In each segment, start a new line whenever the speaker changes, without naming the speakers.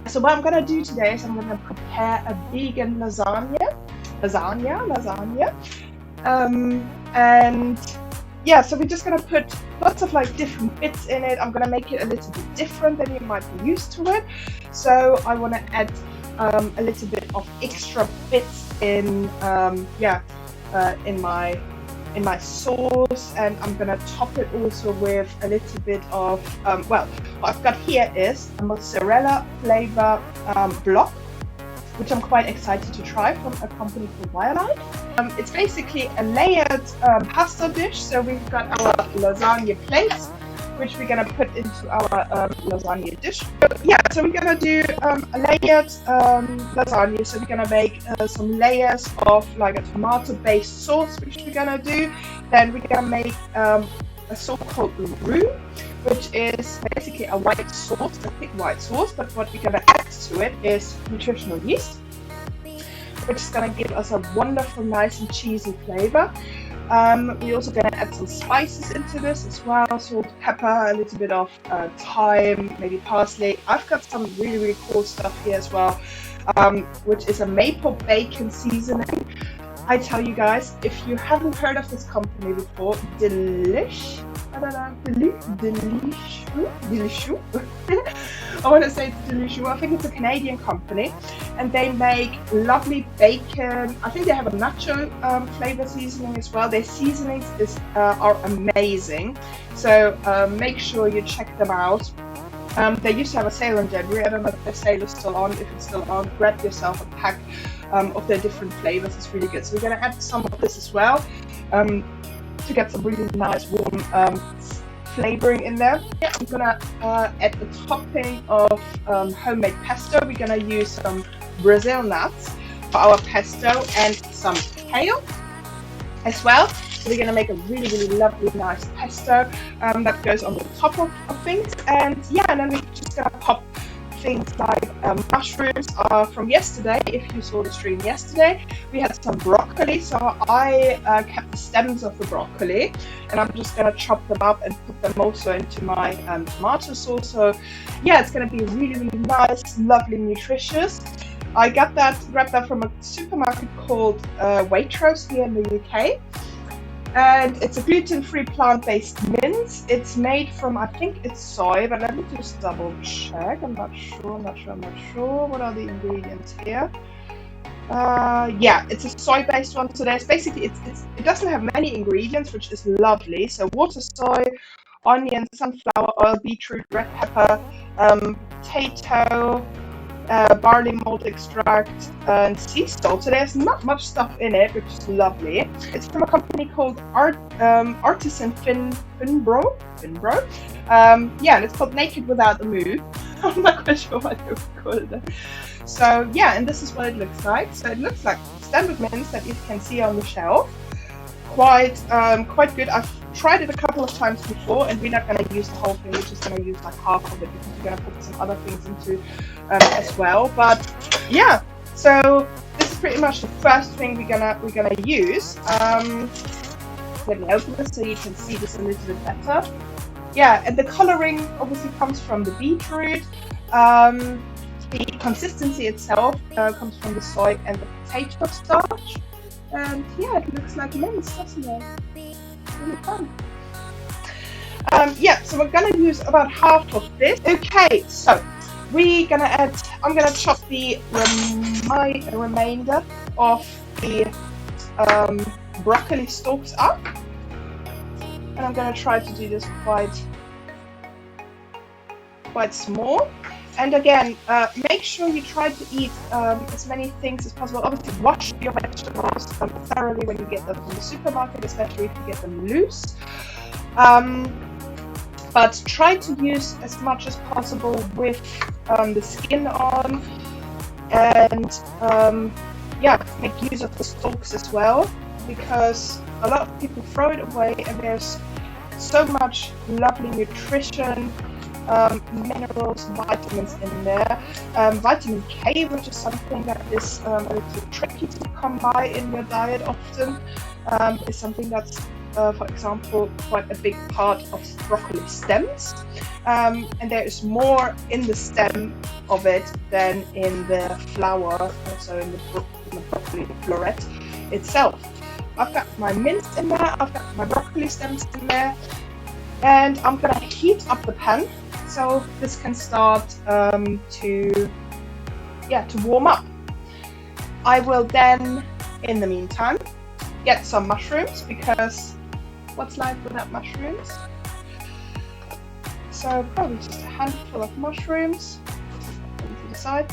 So what I'm gonna do today is I'm gonna prepare a vegan lasagna. And yeah, so we're just gonna put lots of like different bits in it. I'm gonna make it a little bit different than you might be used to it. So I want to add a little bit of extra bits in in my sauce, and I'm gonna top it also with a little bit of well, what I've got here is a mozzarella flavor block, which I'm quite excited to try, from a company called Wildlife. It's basically a layered pasta dish. So we've got our lasagna plates, which we're gonna put into our lasagna dish. So we're gonna do a layered lasagna. So we're gonna make some layers of like a tomato-based sauce, which we're gonna do. Then we're gonna make a sauce called roux, which is basically a white sauce, a thick white sauce. But what we're gonna add to it is nutritional yeast, which is gonna give us a wonderful, nice and cheesy flavor. We're also going to add some spices into this as well, salt, pepper, a little bit of thyme, maybe parsley. I've got some really, really cool stuff here as well, which is a maple bacon seasoning. I tell you guys, if you haven't heard of this company before, Delish. I want to say it's Delicious. I think it's a Canadian company, and they make lovely bacon. I think they have a nacho flavor seasoning as well. Their seasonings are amazing, so make sure you check them out. They used to have a sale in January. I don't know if the sale is still on. If it's still on, grab yourself a pack of their different flavors. It's really good. So we're going to add some of this as well to get some really nice warm flavoring in there. I'm gonna add the topping of homemade pesto. We're gonna use some Brazil nuts for our pesto and some kale as well. So we're gonna make a really, really lovely, nice pesto that goes on the top of things. And yeah, and then we're just gonna pop things like mushrooms from yesterday. If you saw the stream yesterday, we had some broccoli, so I kept the stems of the broccoli, and I'm just gonna chop them up and put them also into my tomato sauce. So yeah, it's gonna be really, really nice, lovely, nutritious. I grabbed that from a supermarket called Waitrose here in the UK. And it's a gluten-free plant-based mince. It's made from, I think it's soy, but let me just double check. I'm not sure. What are the ingredients here? Yeah, it's a soy-based one. So there's basically, it doesn't have many ingredients, which is lovely. So water, soy, onion, sunflower oil, beetroot, red pepper, potato, barley malt extract, and sea salt. So there's not much stuff in it, which is lovely. It's from a company called Artisan Finbro. Yeah, and it's called Naked Without the Mood. I'm not quite sure what they would call it. So yeah, and this is what it looks like. So it looks like standard mince that you can see on the shelf. Quite good. I've tried it a couple of times before, and we're not going to use the whole thing. We're just going to use like half of it, because we're going to put some other things into as well. But yeah, so this is pretty much the first thing we're gonna use. Let me open this so you can see this a little bit better. Yeah, and the coloring obviously comes from the beetroot. The consistency itself comes from the soy and the potato starch. And yeah, it looks like mince, doesn't it? Really fun. Yeah, so we're gonna use about half of this. Okay, so I'm gonna chop the remainder of the broccoli stalks up, and I'm gonna try to do this quite small. And again, make sure you try to eat as many things as possible. Obviously, wash your vegetables thoroughly when you get them from the supermarket, especially if you get them loose. But try to use as much as possible with the skin on, and yeah, make use of the stalks as well, because a lot of people throw it away, and there's so much lovely nutrition, minerals, vitamins in there. Vitamin K, which is something that is a little tricky to come by in your diet often, is something that's for example, quite a big part of broccoli stems, and there is more in the stem of it than in the flower, also in the broccoli floret itself. I've got my mince in there, I've got my broccoli stems in there, and I'm gonna heat up the pan so this can start to warm up. I will then, in the meantime, get some mushrooms, because what's life without mushrooms? So probably just a handful of mushrooms, put them to the side,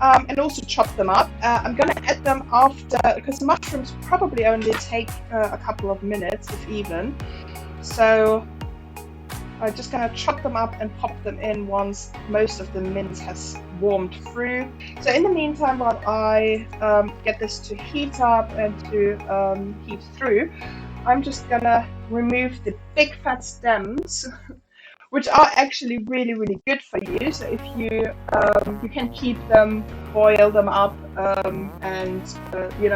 and also chop them up. I'm gonna add them after, because mushrooms probably only take a couple of minutes, if even. So I'm just gonna chop them up and pop them in once most of the mince has warmed through. So in the meantime, while I get this to heat up and to heat through, I'm just gonna remove the big fat stems, which are actually really, really good for you. So if you you can keep them, boil them up, and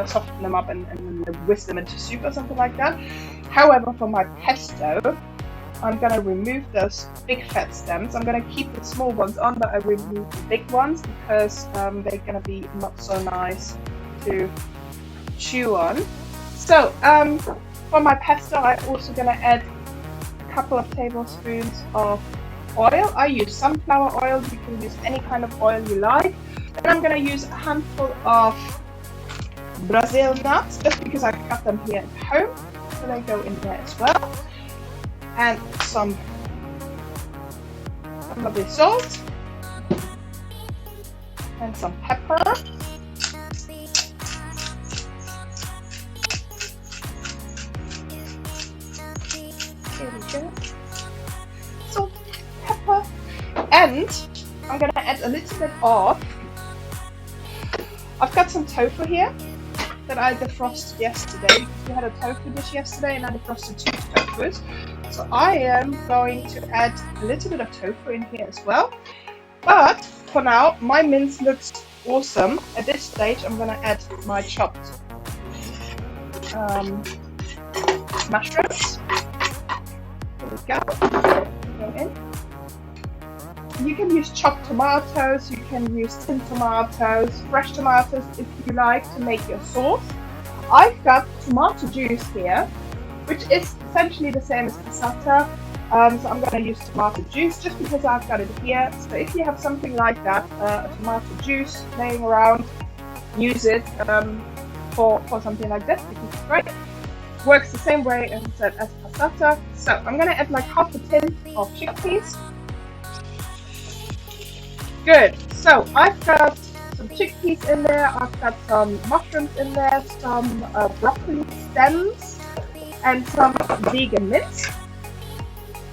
soften them up and whisk them into soup or something like that. However, for my pesto, I'm gonna remove those big fat stems. I'm gonna keep the small ones on, but I remove the big ones because they're gonna be not so nice to chew on. So for my pesto, I'm also gonna add a couple of tablespoons of oil. I use sunflower oil. You can use any kind of oil you like. And I'm gonna use a handful of Brazil nuts, just because I cut them here at home, so they go in there as well. And some lovely salt and some pepper. Here we go. Salt, pepper, and I'm gonna add a little bit of. I've got some tofu here that I defrosted yesterday. We had a tofu dish yesterday, and I defrosted 2 tofus. So I am going to add a little bit of tofu in here as well. But for now, my mince looks awesome. At this stage, I'm going to add my chopped mushrooms. Here we go. Go in. You can use chopped tomatoes, you can use tinned tomatoes, fresh tomatoes if you like to make your sauce. I've got tomato juice here, which is essentially the same as passata, so I'm going to use tomato juice just because I've got it here. So if you have something like that, a tomato juice laying around, use it for something like this, because it's great. Works the same way as passata. So I'm going to add like half a tin of chickpeas. Good. So I've got some chickpeas in there, I've got some mushrooms in there, some broccoli stems, and some vegan mince.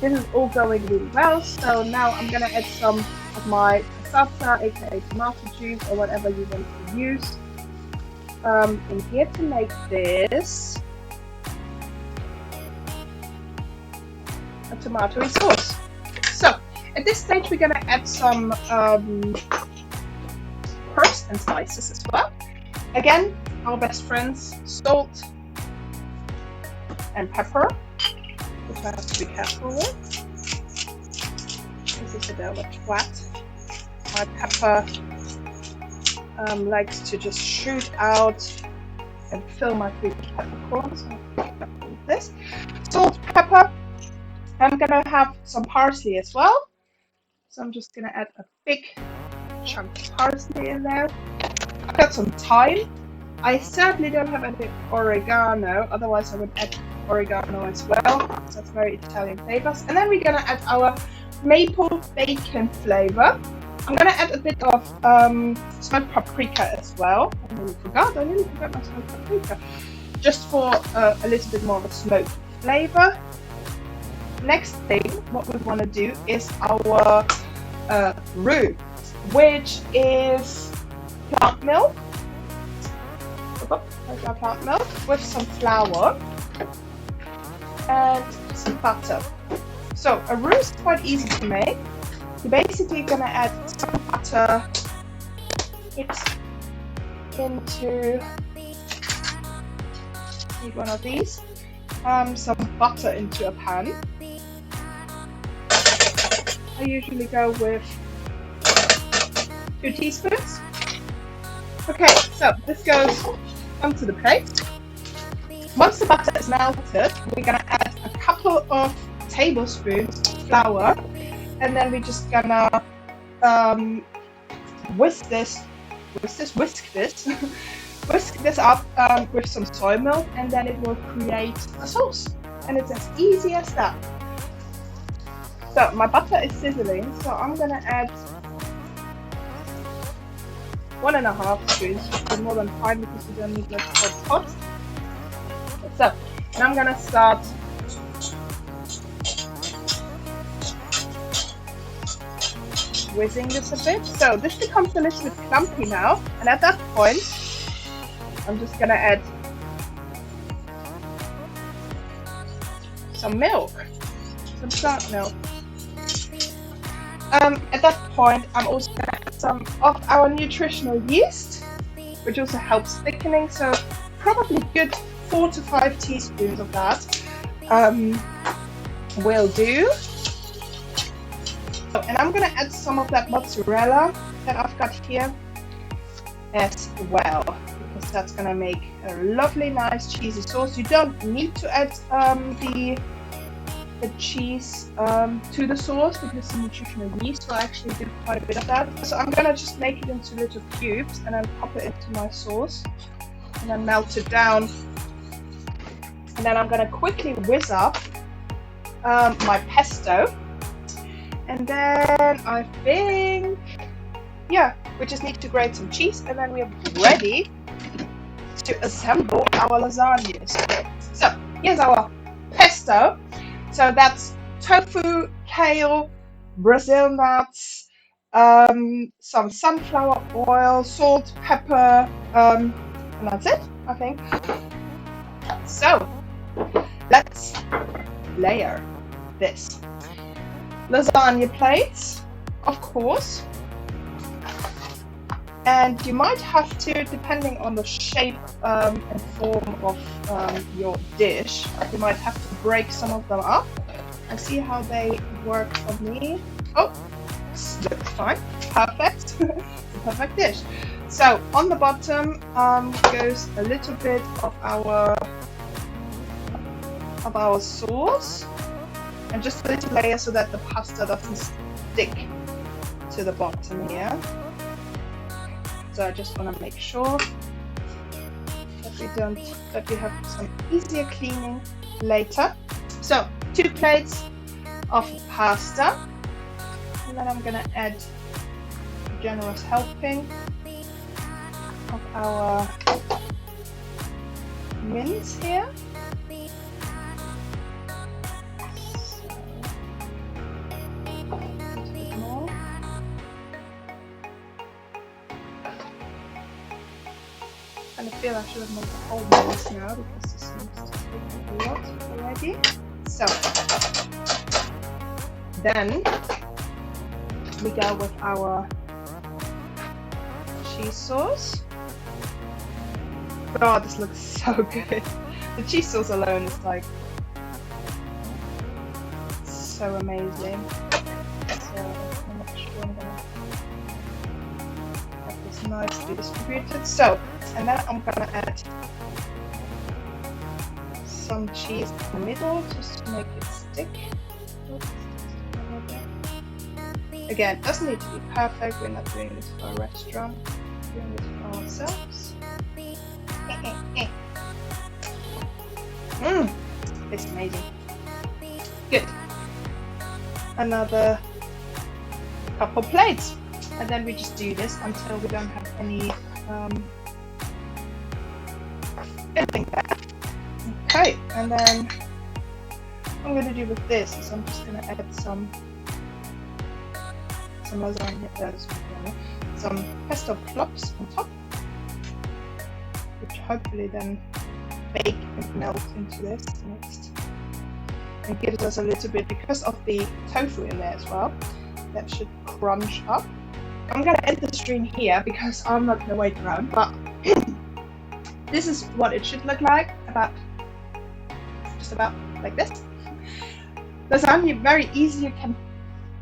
This is all going really well. So now I'm gonna add some of my passata, aka tomato juice, or whatever you want to use, in here to make this a tomatoey sauce. So at this stage, we're going to add some herbs and spices as well. Again, our best friends, salt and pepper, which I have to be careful with. This is a bit of a twat. My pepper likes to just shoot out and fill my food with peppercorns. So I'll put this. Salt, pepper. I'm going to have some parsley as well. So I'm just going to add a big chunk of parsley in there. I've got some thyme. I sadly don't have any oregano, otherwise I would add oregano as well. So that's very Italian flavors. And then we're going to add our maple bacon flavor. I'm going to add a bit of smoked paprika as well. I nearly forgot my smoked paprika. Just for a little bit more of a smoked flavor. Next thing, what we want to do is our roux, which is plant milk. There's our plant milk with some flour and some butter. So a roux is quite easy to make. You're basically going to add some butter into one of these. some butter into a pan. I usually go with 2 teaspoons. Okay, so this goes onto the plate. Once the butter is melted, we're gonna add a couple of tablespoons of flour, and then we're just gonna whisk this whisk this up with some soy milk, and then it will create a sauce. And it's as easy as that. So my butter is sizzling, so I'm gonna add 1.5 spoons, but more than 5 because you don't need that hot. So, and I'm gonna start whizzing this a bit. So this becomes a little bit clumpy now, and at that point, I'm just gonna add some milk, some plant milk. At that point, I'm also gonna add some of our nutritional yeast, which also helps thickening. So probably good 4 to 5 teaspoons of that will do. And I'm gonna add some of that mozzarella that I've got here as well, because that's gonna make a lovely, nice cheesy sauce. You don't need to add the cheese to the sauce because the nutritional yeast will actually do quite a bit of that. So I'm gonna just make it into little cubes and then pop it into my sauce and then melt it down. And then I'm gonna quickly whiz up my pesto. And then I think, yeah, we just need to grate some cheese, and then we're ready to assemble our lasagnes. So here's our pesto. So that's tofu, kale, Brazil nuts, some sunflower oil, salt, pepper, and that's it, I think. So let's layer this. Lasagna plates, of course, and you might have to, depending on the shape and form of your dish, you might have to break some of them up and see how they work for me. Oh, looks fine, perfect. It's a perfect dish. So on the bottom goes a little bit of our sauce. And just a little layer so that the pasta doesn't stick to the bottom here. So I just want to make sure that we have some easier cleaning later. So 2 plates of pasta, and then I'm gonna add a generous helping of our mince here. I feel I should have made the whole mince now because this seems to take a lot already. So then we go with our cheese sauce. Oh, this looks so good. The cheese sauce alone is like so amazing. So I'm not sure I'm gonna have this nicely distributed. So, and then I'm gonna add some cheese in the middle just to make it stick. Oops. Again, it doesn't need to be perfect. We're not doing this for a restaurant. We're doing this for ourselves. It's amazing. Good. Another couple plates, and then we just do this until we don't have any filling there. Okay, and then what I'm gonna do with this is I'm just gonna add some lasagna, some pesto plops on top, which hopefully then bake and melt into this next, and gives us a little bit, because of the tofu in there as well, that should crunch up. I'm gonna end the stream here because I'm not gonna wait around, but this is what it should look like, about just just about like this. Lasagna, very easy. You can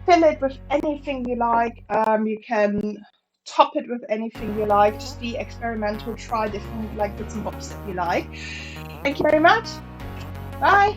fill it with anything you like. You can top it with anything you like. Just be experimental, try different like bits and bobs that you like. Thank you very much. Bye.